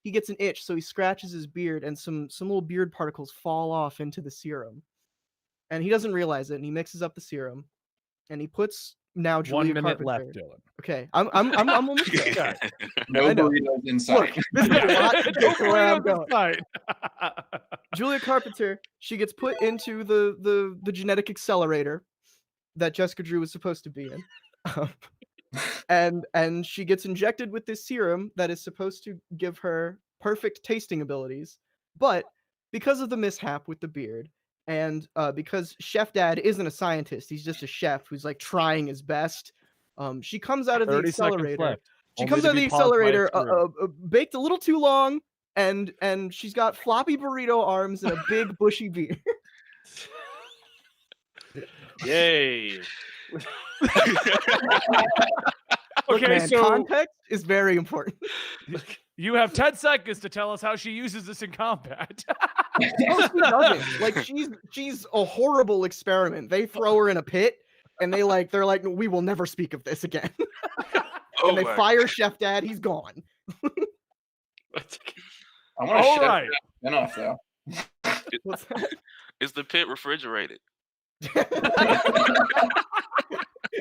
he gets an itch, so he scratches his beard, and some little beard particles fall off into the serum. And he doesn't realize it, and he mixes up the serum, and he puts now Julia 1 minute Carpenter. left, Dylan. Okay, I'm almost there. No burritos inside. Look, this is a lot to get to where I'm going. Julia Carpenter, she gets put into the genetic accelerator that Jessica Drew was supposed to be in, and she gets injected with this serum that is supposed to give her perfect tasting abilities, but because of the mishap with the beard, and because Chef Dad isn't a scientist, he's just a chef who's like trying his best. She comes out of the accelerator. She comes out of the accelerator baked a little too long, and she's got floppy burrito arms and a big bushy beard. Yay! Look, Okay, man, so context is very important. you have 10 seconds to tell us how she uses this in combat. No, she doesn't. Like, she's a horrible experiment. They throw her in a pit, and they're like, we will never speak of this again. And they fire Chef Dad. He's gone. I want to shut spin-off though. What's that? Is the pit refrigerated?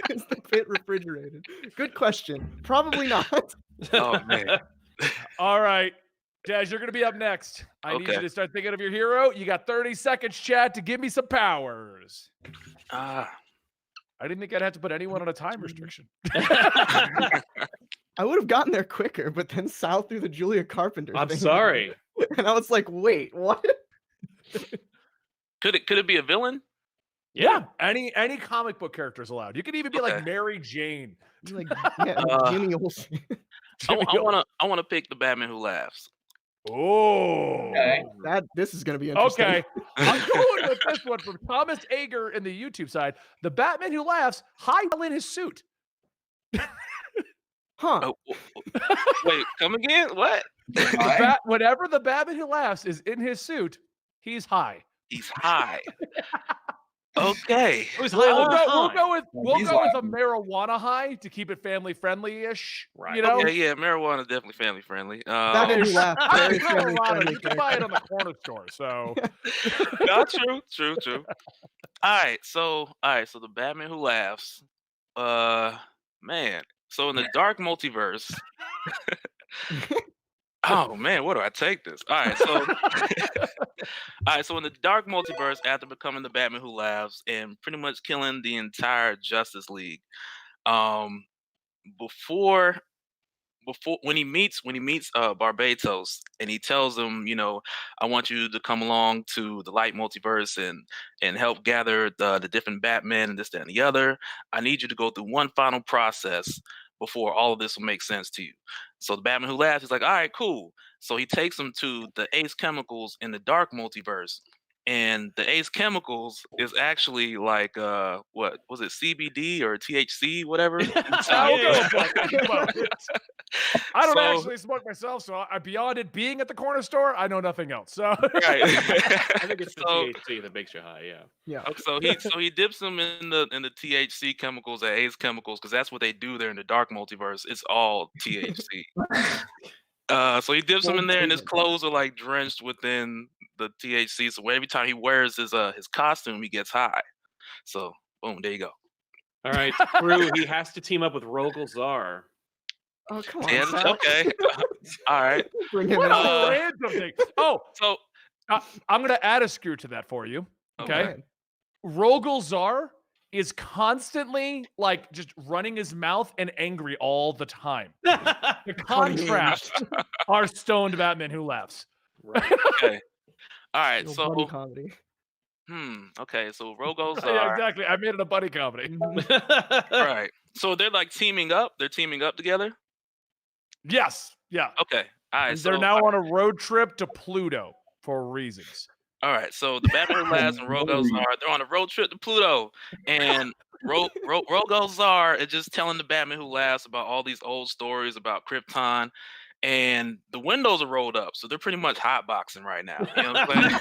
Is the pit refrigerated? Good question. Probably not. Oh man. All right, Dej, you're going to be up next. I need you to start thinking of your hero. You got 30 seconds, Chad, to give me some powers. Ah. I didn't think I'd have to put anyone on a time restriction. I would have gotten there quicker, but then Sal threw the Julia Carpenter I'm thing. sorry. And I was like, wait, what? Could it be a villain? Yeah, any comic book character is allowed. You could even be like Mary Jane. Like, Jimmy Olsen. I want to pick the Batman Who Laughs. Oh, okay. This is going to be interesting. Okay, I'm going with this one from Thomas Ager in the YouTube side. The Batman Who Laughs, high in his suit. Huh? Oh, wait, come again? What? Whenever the Batman Who Laughs is in his suit, he's high. He's high. Okay. We'll go with a marijuana high to keep it family friendly-ish. Right. You know? Okay, yeah, marijuana is definitely family friendly. Batman Who Laughs, very family friendly. You can buy it on the corner store. So, no, true. All right, so the Batman Who Laughs. man. So in the dark multiverse, oh man, where do I take this? All right, so so in the dark multiverse, after becoming the Batman Who Laughs and pretty much killing the entire Justice League, um, before when he meets Barbatos and he tells him, I want you to come along to the light multiverse and help gather the different Batmen and this, that, and the other. I need you to go through one final process before all of this will make sense to you. So the Batman Who Laughs is like, all right, cool. So he takes him to the Ace Chemicals in the dark multiverse. And the Ace Chemicals is actually like what was it, CBD or THC, whatever? I don't actually smoke myself, so beyond it being at the corner store, I know nothing else. So right. I think it's the THC that makes you high. Yeah. Okay, so he dips them in the THC chemicals at Ace Chemicals because that's what they do there in the dark multiverse. It's all THC. So he dips them in there, and his clothes are like drenched within the THC. So every time he wears his costume, he gets high. So boom, there you go. All right, Drew, he has to team up with Rogol Zar. Oh, come on. Yeah, okay. All right. What a random thing. Oh, so I'm going to add a screw to that for you. Okay. Rogol Zar is constantly like just running his mouth and angry all the time. The contrast are stoned Batman Who Laughs. Right. Okay. All right. So buddy comedy. Okay. So Rogol Zar. Yeah, exactly. I made it a buddy comedy. Right. So they're like teaming up. They're teaming up together. Yes. Yeah. Okay. All right. And they're now on a road trip to Pluto for reasons. All right, so the Batman Who Laughs and Rogol Zar, they're on a road trip to Pluto, and Rogol Zar is just telling the Batman Who Laughs about all these old stories about Krypton, and the windows are rolled up, so they're pretty much hotboxing right now. You know what I'm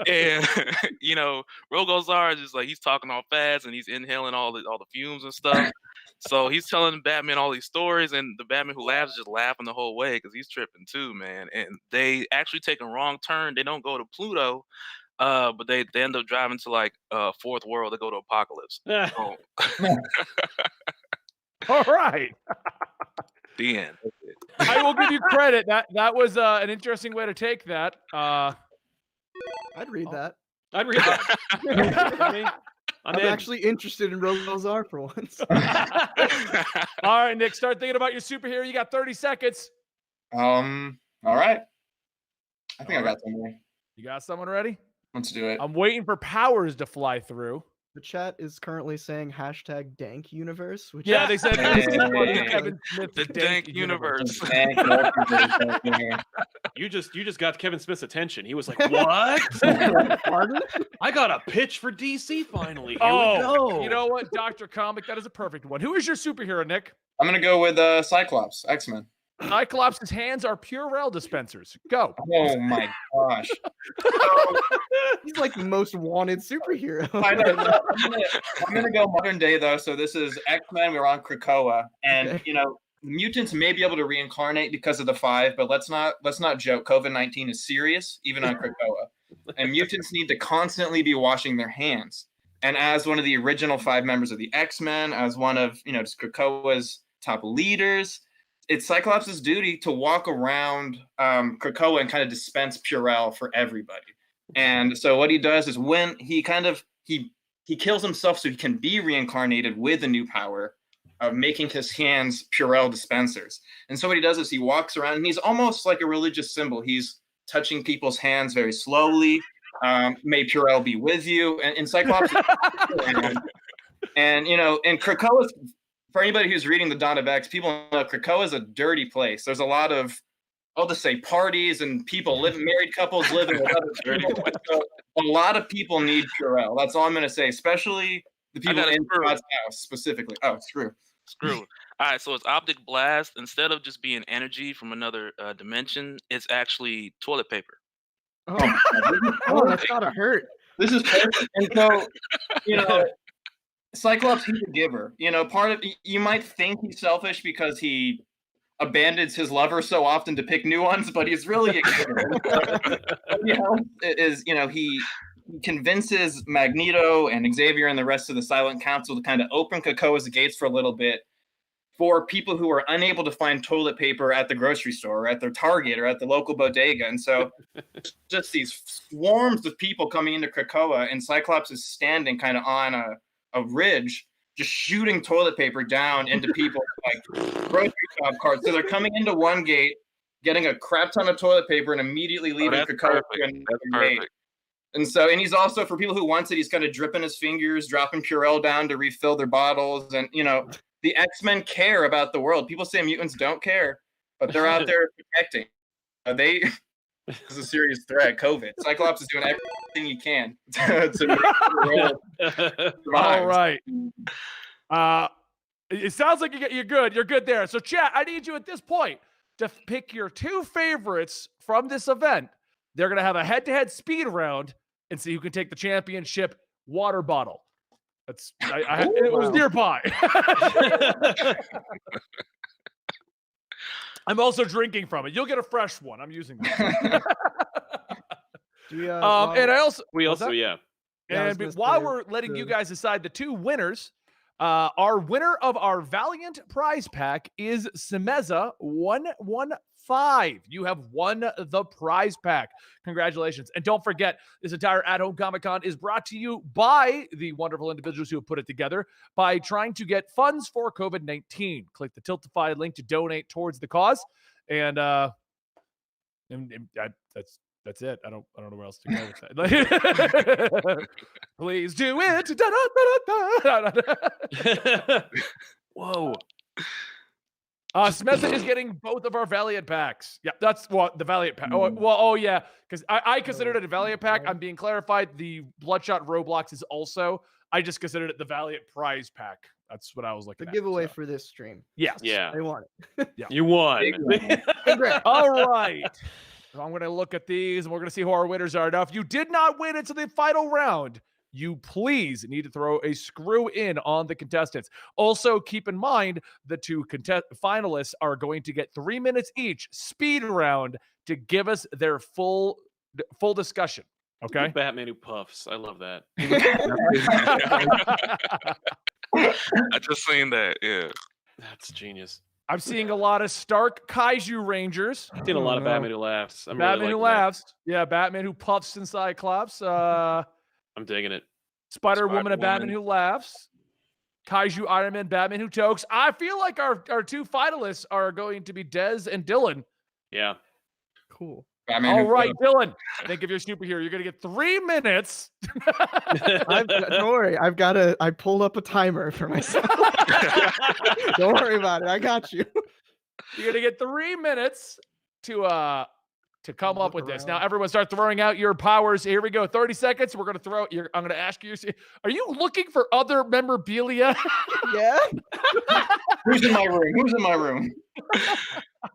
saying? And Rogol Zar is just like he's talking all fast and he's inhaling all the fumes and stuff. So he's telling Batman all these stories, and the Batman Who Laughs is just laughing the whole way because he's tripping too, man. And they actually take a wrong turn. They don't go to Pluto, but they end up driving to like Fourth World. They go to Apocalypse. All right. The end. I will give you credit. That was an interesting way to take that. I'd read that. I'd read that. I'm actually interested in Rogol Zar for once. All right, Nick, start thinking about your superhero. You got 30 seconds. All right. I think I got someone. You got someone ready? Let's do it. I'm waiting for powers to fly through. The chat is currently saying #DankUniverse. Which they said Kevin Smith, the Dank Universe. You just got Kevin Smith's attention. He was like, "What? Pardon? I got a pitch for DC finally." Here we go. You know what, Dr. Comic? That is a perfect one. Who is your superhero, Nick? I'm gonna go with Cyclops, X-Men. Cyclops' hands are Purell dispensers. Go. Oh my gosh. He's like the most wanted superhero. I know. I'm gonna go modern day though. So this is X-Men. We're on Krakoa, and mutants may be able to reincarnate because of the 5, but let's not joke. COVID-19 is serious, even on Krakoa, and mutants need to constantly be washing their hands. And as one of the original 5 members of the X-Men, as one of just Krakoa's top leaders, it's Cyclops' duty to walk around Krakoa and kind of dispense Purell for everybody. And so what he does is when he kills himself so he can be reincarnated with a new power of making his hands Purell dispensers. And so what he does is he walks around and he's almost like a religious symbol. He's touching people's hands very slowly. May Purell be with you. And Cyclops and Krakoa's, for anybody who's reading the Dawn of X, people know Krakoa is a dirty place. There's a lot of, I'll just say, parties and people married couples living with other people. So a lot of people need Purell. That's all I'm going to say, especially the people in God's house specifically. Oh, screw. All right, so it's optic blast. Instead of just being energy from another dimension, it's actually toilet paper. Oh, that's gotta hurt. This is perfect. And so, Cyclops, he's a giver. Part of you might think he's selfish because he abandons his lover so often to pick new ones, but he's really a giver. convinces Magneto and Xavier and the rest of the Silent Council to kind of open Krakoa's gates for a little bit for people who are unable to find toilet paper at the grocery store or at their Target or at the local bodega. And so just these swarms of people coming into Krakoa, and Cyclops is standing kind of on a ridge, just shooting toilet paper down into people's like grocery shop carts. So they're coming into one gate, getting a crap ton of toilet paper, and immediately leaving Krakoa to another gate. And so, and he's also, for people who wants it, he's kind of dripping his fingers, dropping Purell down to refill their bottles. And, you know, the X-Men care about the world. People say mutants don't care, but they're out there protecting. This is a serious threat, COVID. Cyclops is doing everything he can to make the world survive. All right. It sounds like you're good. You're good there. So, chat, I need you at this point to pick your two favorites from this event. They're going to have a head-to-head speed round and see who can take the championship water bottle. It was nearby. I'm also drinking from it. You'll get a fresh one. I'm using that. While we're letting you guys decide the two winners, our winner of our Valiant prize pack is Semeza 115. You have won the prize pack. Congratulations. And don't forget, this entire At Home Comic-Con is brought to you by the wonderful individuals who have put it together by trying to get funds for COVID-19. Click the Tiltify link to donate towards the cause. And that's it. I don't know where else to go with that. Please do it. Whoa. Smeza is getting both of our Valiant packs. Yeah, that's what the Valiant pack. Yeah, because I considered it a Valiant pack. I'm being clarified. The Bloodshot Roblox is also. I just considered it the Valiant prize pack. That's what I was looking at. The giveaway for this stream. Yes. Yeah. They want it. Yeah. You won. All right. I'm going to look at these, and we're going to see who our winners are. Now, if you did not win into the final round, you please need to throw a screw in on the contestants. Also, keep in mind the two finalists are going to get 3 minutes each, speed round, to give us their full discussion. Okay? The Batman who puffs. I love that. I just seen that. Yeah. That's genius. I'm seeing a lot of Stark Kaiju Rangers. I've seen a lot of Batman who laughs. Batman who laughs. Yeah, Batman who puffs in Cyclops. I'm digging it. Spider-Woman and Batman who laughs. Kaiju Iron Man, Batman who tokes. I feel like our two finalists are going to be Dez and Dylan. Yeah. Cool. Batman all right, Dylan. Think of your superhero. You're going to get 3 minutes. Don't worry. I pulled up a timer for myself. Don't worry about it. I got you. You're going to get 3 minutes to come up with this. Now, everyone start throwing out your powers. Here we go. 30 seconds. We're going to throw I'm going to ask you, are you looking for other memorabilia? Yeah. Who's in my room?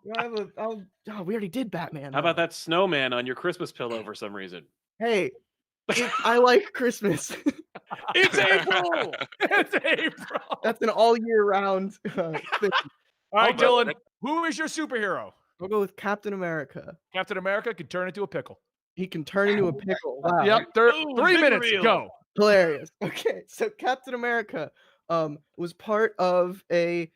We already did Batman. How about that snowman on your Christmas pillow for some reason? Hey, I like Christmas. It's April. It's April. That's an all year round thing. All right, Dylan, who is your superhero? We'll go with Captain America. Captain America can turn into a pickle. He can turn into a pickle. Wow. Yep. 3 minutes. Go. Hilarious. Okay, so Captain America was part of a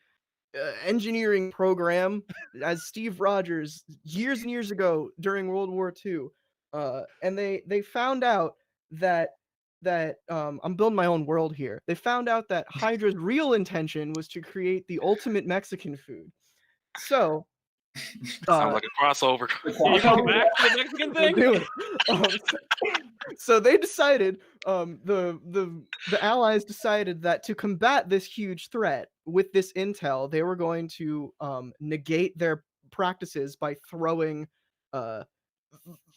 engineering program as Steve Rogers years and years ago during World War II. And they found out that I'm building my own world here. They found out that Hydra's real intention was to create the ultimate Mexican food. So sounds like a crossover. You go back to the Mexican thing? So they decided, the Allies decided that to combat this huge threat with this intel, they were going to negate their practices by throwing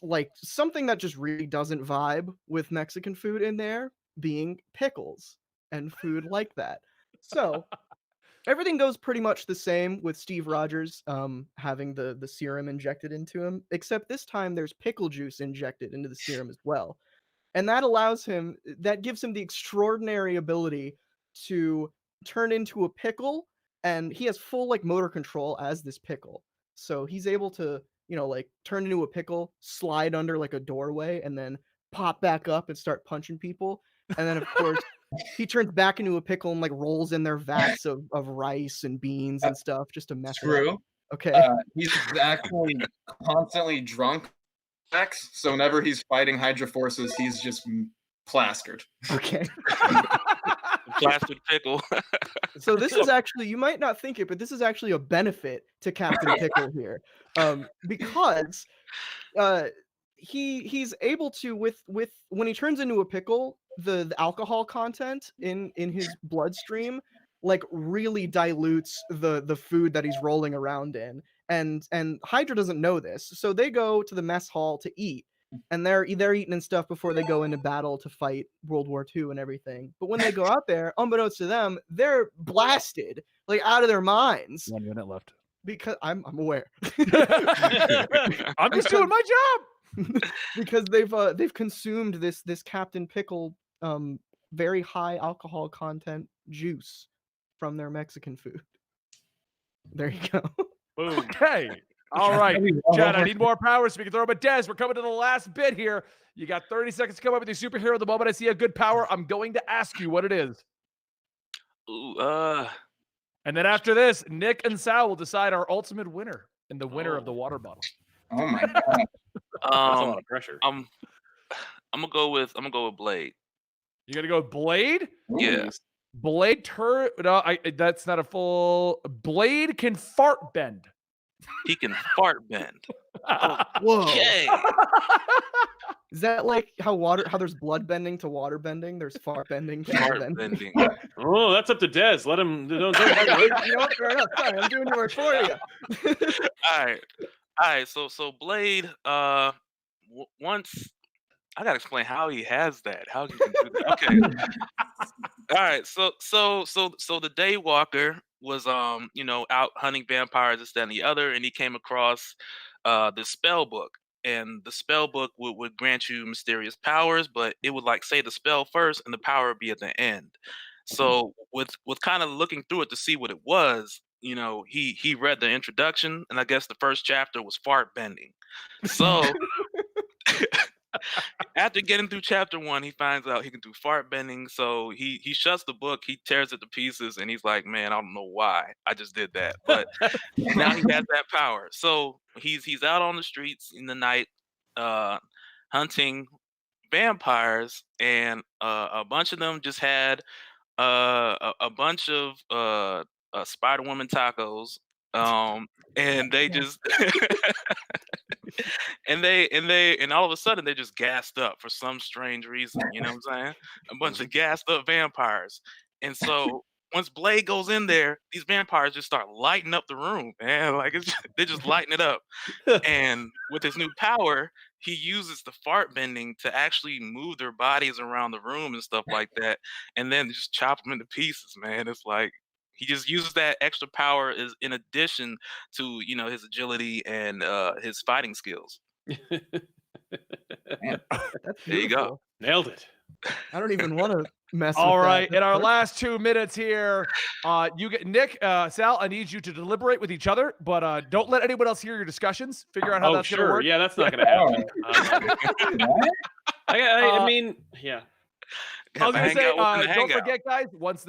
like something that just really doesn't vibe with Mexican food in there, being pickles and food like that. So everything goes pretty much the same with Steve Rogers having the serum injected into him, except this time there's pickle juice injected into the serum as well. And that gives him the extraordinary ability to turn into a pickle, and he has full like motor control as this pickle. So he's able to, like turn into a pickle, slide under like a doorway, and then pop back up and start punching people. And then, of course, he turns back into a pickle and like rolls in their vats of rice and beans and stuff just to mess it up. True. Okay. He's actually constantly drunk. So whenever he's fighting Hydra forces, he's just plastered. Okay. Plastered pickle. So this is actually, you might not think it, but this is actually a benefit to Captain Pickle here, because he's able to with when he turns into a pickle, the alcohol content in his bloodstream like really dilutes the food that he's rolling around in, and Hydra doesn't know this, so they go to the mess hall to eat. And they're eating and stuff before they go into battle to fight World War II and everything. But when they go out there, unbeknownst to them, they're blasted, like out of their minds. 1 minute left. Because I'm aware. I'm just doing my job. Because they've consumed this Captain Pickle very high alcohol content juice from their Mexican food. There you go. Boom. Okay. All right, Chad, I need more power so we can throw. But Des, we're coming to the last bit here. You got 30 seconds to come up with your superhero. The moment I see a good power, I'm going to ask you what it is. Ooh, and then after this, Nick and Sal will decide our ultimate winner and the winner of the water bottle. Oh my god. That's a lot of pressure. I'm gonna go with Blade. You gonna go with Blade? Yeah. Blade that's not a full. Blade can fart bend. He can fart bend. Whoa. Okay. Is that like how there's blood bending to water bending? There's fart bending to water Fart bending. bending. Oh, that's up to Des. Let him. Don't You know what? Fair enough. Sorry, I'm doing your work for you. All right. So Blade. Once I gotta explain how he has that. How he can do that. Okay. All right. So the Daywalker was out hunting vampires, this, that, and the other, and he came across the spell book. And the spell book would grant you mysterious powers, but it would like say the spell first and the power would be at the end. So with kind of looking through it to see what it was, he read the introduction, and I guess the first chapter was fart bending. So after getting through chapter 1, he finds out he can do fart bending. So he shuts the book, he tears it to pieces, and he's like, man, I don't know why I just did that. But now he has that power. So he's out on the streets in the night hunting vampires, and a bunch of them just had a bunch of Spider-Woman tacos. And they just and all of a sudden they just gassed up for some strange reason, you know what I'm saying? A bunch of gassed up vampires. And so once Blade goes in there, these vampires just start lighting up the room, man. Like they're just lighting it up. And with his new power, he uses the fart bending to actually move their bodies around the room and stuff like that, and then just chop them into pieces, man. It's like he just uses that extra power is in addition to his agility and his fighting skills. Man, that's there you go. Nailed it. I don't even want to mess with All right, that. in our last 2 minutes here, you get Nick, Sal, I need you to deliberate with each other, but don't let anyone else hear your discussions. Figure out how that's going to work. Yeah, that's not going to happen. I mean, yeah. I was going to say, don't forget, guys, once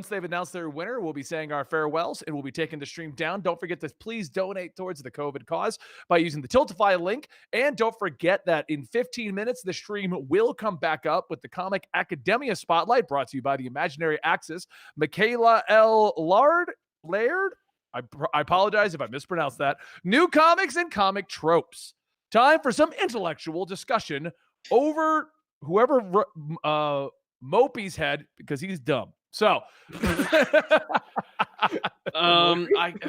they've announced their winner, we'll be saying our farewells and we'll be taking the stream down. Don't forget to please donate towards the COVID cause by using the Tiltify link. And don't forget that in 15 minutes, the stream will come back up with the Comic Academia Spotlight brought to you by the Imaginary Axis. Michaela L. Laird. I apologize if I mispronounced that. New comics and comic tropes. Time for some intellectual discussion over whoever Mopey's head, because he's dumb. So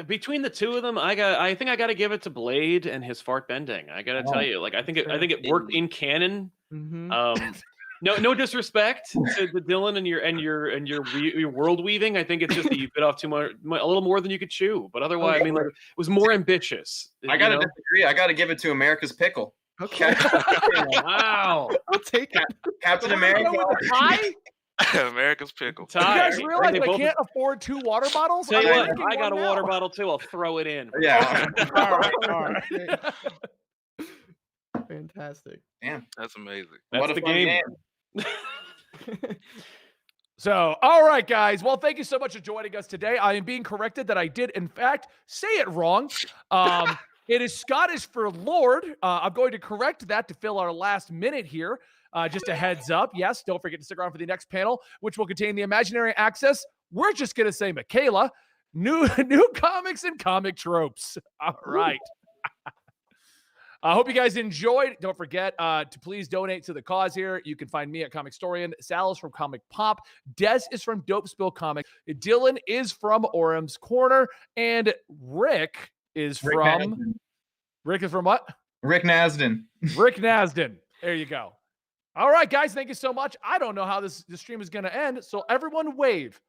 between the two of them, I think I got to give it to Blade and his fart bending. I got to tell you, like I think it worked in canon. Mm-hmm. No disrespect to Dylan and your world weaving. I think it's just that you bit off a little more than you could chew. But otherwise, I mean, like, it was more ambitious. I gotta disagree. I gotta give it to America's Pickle. Okay. Wow. I'll take it. Captain America. America's Pickle. You guys realize I can't afford 2 water bottles? Tell you what, I got a water bottle too. I'll throw it in. Yeah. All right. Fantastic. Damn, That's amazing. What a the fun game. So, all right, guys. Well, thank you so much for joining us today. I am being corrected that I did, in fact, say it wrong. It is Scottish for Lord. I'm going to correct that to fill our last minute here. Just a heads up. Yes, don't forget to stick around for the next panel, which will contain the imaginary access. We're just going to say Michaela, new comics and comic tropes. All right. I hope you guys enjoyed. Don't forget to please donate to the cause here. You can find me at Comic Storian. Sal is from Comic Pop. Des is from Dope Spill Comic. Dylan is from Orem's Corner. And Rick is from... Nasden. Rick is from what? Rick Nasden. Rick Nasden. There you go. All right, guys. Thank you so much. I don't know how this stream is going to end, so everyone wave.